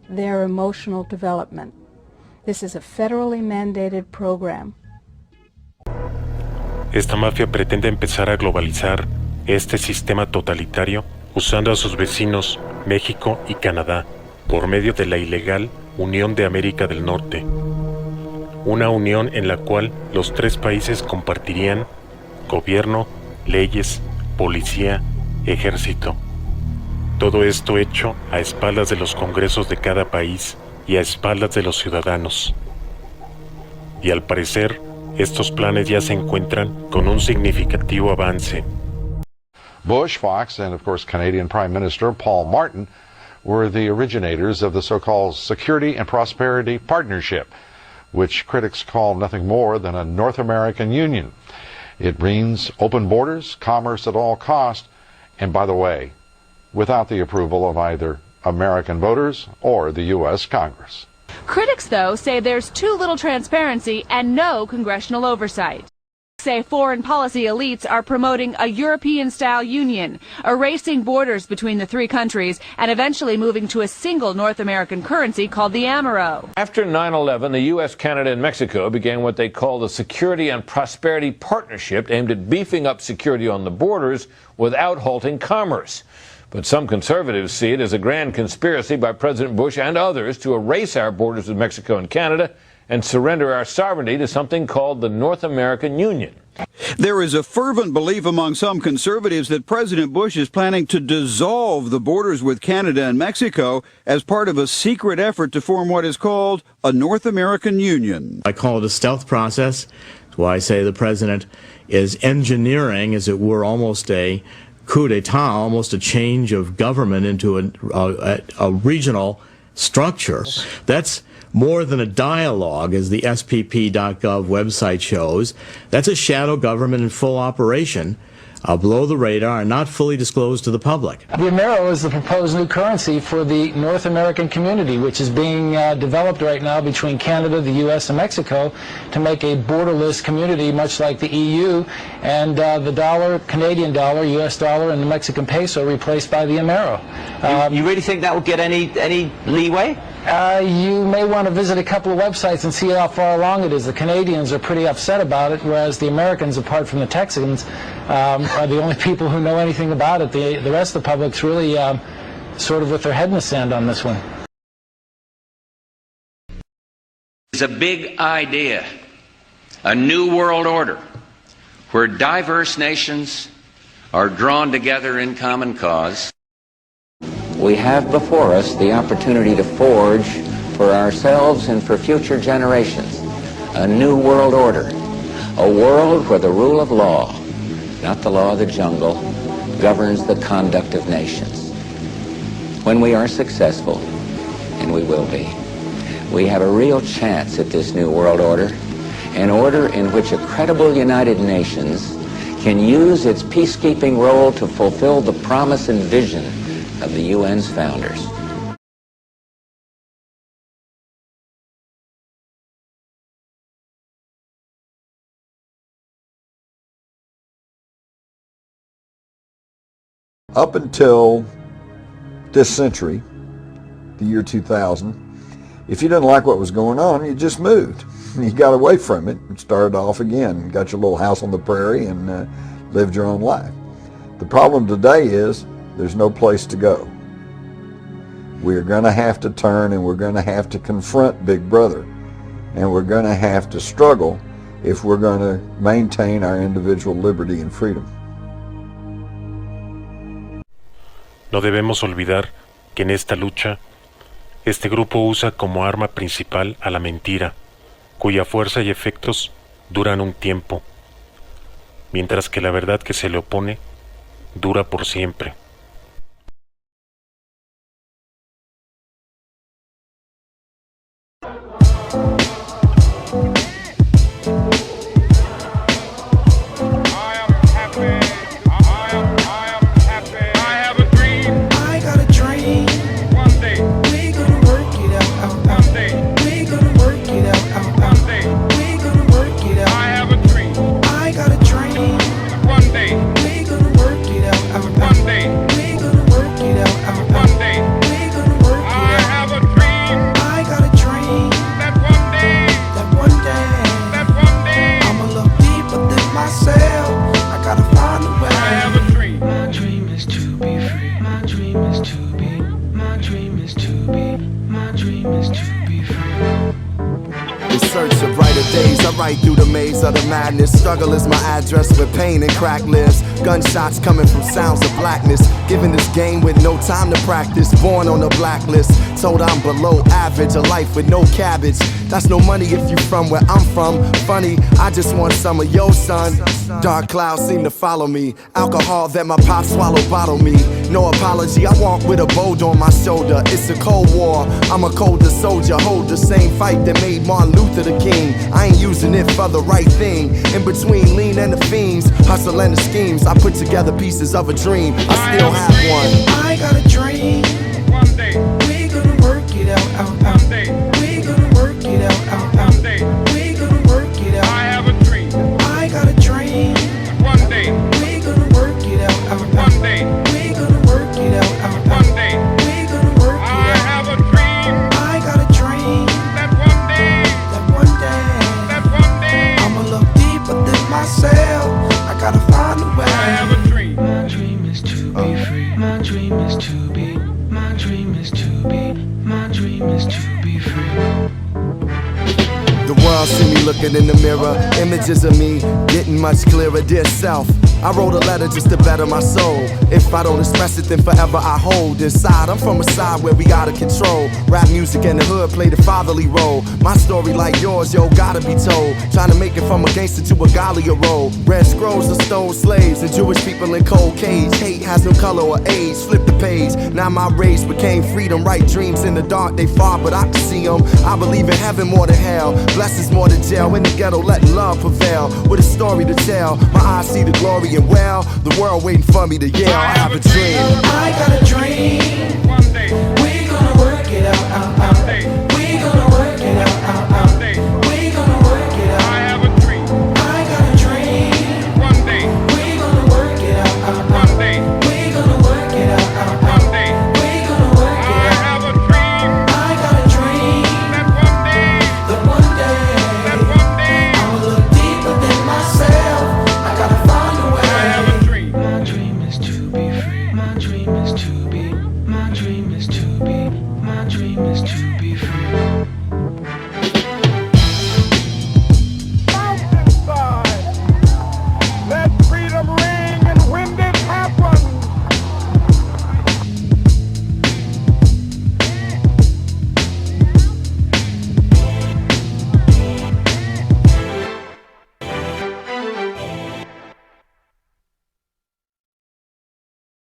their emotional development. This is a federally mandated program. Esta mafia pretende empezar a globalizar este sistema totalitario usando a sus vecinos México y Canadá por medio de la ilegal Unión de América del Norte. Una unión en la cual los tres países compartirían gobierno, leyes, policía, ejército. Todo esto hecho a espaldas de los congresos de cada país y a espaldas de los ciudadanos. Y al parecer, estos planes ya se encuentran con un significativo avance. Bush, Fox, and of course Canadian Prime Minister Paul Martin were the originators of the so-called Security and Prosperity Partnership, which critics call nothing more than a North American Union. It means open borders, commerce at all cost, and by the way, without the approval of either American voters or the U.S. Congress. Critics, though, say there's too little transparency and no congressional oversight. Say foreign policy elites are promoting a European-style union, erasing borders between the three countries, and eventually moving to a single North American currency called the Amero. After 9/11, the U.S., Canada, and Mexico began what they call the Security and Prosperity Partnership, aimed at beefing up security on the borders without halting commerce. But some conservatives see it as a grand conspiracy by President Bush and others to erase our borders with Mexico and Canada and surrender our sovereignty to something called the North American Union. There is a fervent belief among some conservatives that President Bush is planning to dissolve the borders with Canada and Mexico as part of a secret effort to form what is called a North American Union. I call it a stealth process. That's why I say the president is engineering, as it were, almost a coup d'etat, almost a change of government into a regional structure. That's more than a dialogue, as the spp.gov website shows. That's a shadow government in full operation, below the radar and not fully disclosed to the public. The Amero is the proposed new currency for the North American community, which is being developed right now between Canada, the U.S., and Mexico to make a borderless community, much like the EU, and the dollar, Canadian dollar, U.S. dollar, and the Mexican peso replaced by the Amero. You really think that will get any leeway? You may want to visit a couple of websites and see how far along it is. The Canadians are pretty upset about it, whereas the Americans, apart from the Texans, are the only people who know anything about it. The rest of the public's really sort of with their head in the sand on this one. It's a big idea, a new world order, where diverse nations are drawn together in common cause. We have before us the opportunity to forge for ourselves and for future generations a new world order, a world where the rule of law, not the law of the jungle, governs the conduct of nations. When we are successful, and we will be, we have a real chance at this new world order, an order in which a credible United Nations can use its peacekeeping role to fulfill the promise and vision of the UN's founders. Up until this century, the year 2000, if you didn't like what was going on, you just moved. You got away from it and started off again. Got your little house on the prairie and lived your own life. The problem today is there's no place to go. We're going to have to turn and we're going to have to confront Big Brother. And we're going to have to struggle if we're going to maintain our individual liberty and freedom. No debemos olvidar que en esta lucha, este grupo usa como arma principal a la mentira, cuya fuerza y efectos duran un tiempo, mientras que la verdad que se le opone dura por siempre. One day, we're gonna work it out. One day, we're gonna work it out. I have a dream. In search of brighter days, I ride through the maze of the madness. Struggle is my address where pain and crack lives. Gunshots coming from sounds of blackness. Given this game with no time to practice. Born on the blacklist, told I'm below average. A life with no cabbage. That's no money if you from where I'm from. Funny, I just want some of your son. Dark clouds seem to follow me. Alcohol that my pop swallowed bottle me. No apology, I walk with a boulder on my shoulder. It's a cold war, I'm a colder soldier. Hold the same fight that made Martin Luther the king. I ain't using it for the right thing. In between lean and the fiends, hustle and the schemes, I put together pieces of a dream. I still have one. I got a dream. One day we're gonna work it out, out, out. One day we're gonna work it out, out, out. One day we're gonna work it out. I have a dream. I got a dream. One day we're gonna work it out, out, out. One day we're gonna work it out, out, out. One day we're gonna work it I out. have a dream. I got a dream. That one day I'ma look deeper than myself. I gotta find a way. I have a dream. My dream is to be free. My dream is to be. My dream is to be. My dream is to be free. The world see me looking in the mirror. Images of me getting much clearer. Dear self, I wrote a letter just to better my soul. If I don't express it, then forever I hold inside. I'm from a side where we gotta control. Rap music and the hood play the fatherly role. My story like yours, yo, gotta be told. Trying to make it from a gangster to a Galia role. Red scrolls of stone slaves and Jewish people in cold cage. Hate has no color or age. Flip the page. Now my race became freedom. Right dreams in the dark, they far, but I can see them. I believe in heaven more than hell. Blessings more than jail. In the ghetto, letting love prevail. With a story to tell. My eyes see the glory and well. The world waiting for me to yell. I have a dream. I got a dream. One day we gonna work it out, out, out. We gonna work it out, out, out. One day We gonna work it out. I have a dream. I got a dream. One day We gonna work it out, out, out. One day We gonna work it out, out, out. One day We gonna work it I out. have a dream. I got a dream. That one day I'ma look deeper than myself. I gotta find a way. I have a dream. My dream is to be free. My dream is to be. My dream is to be. My dream is to be free.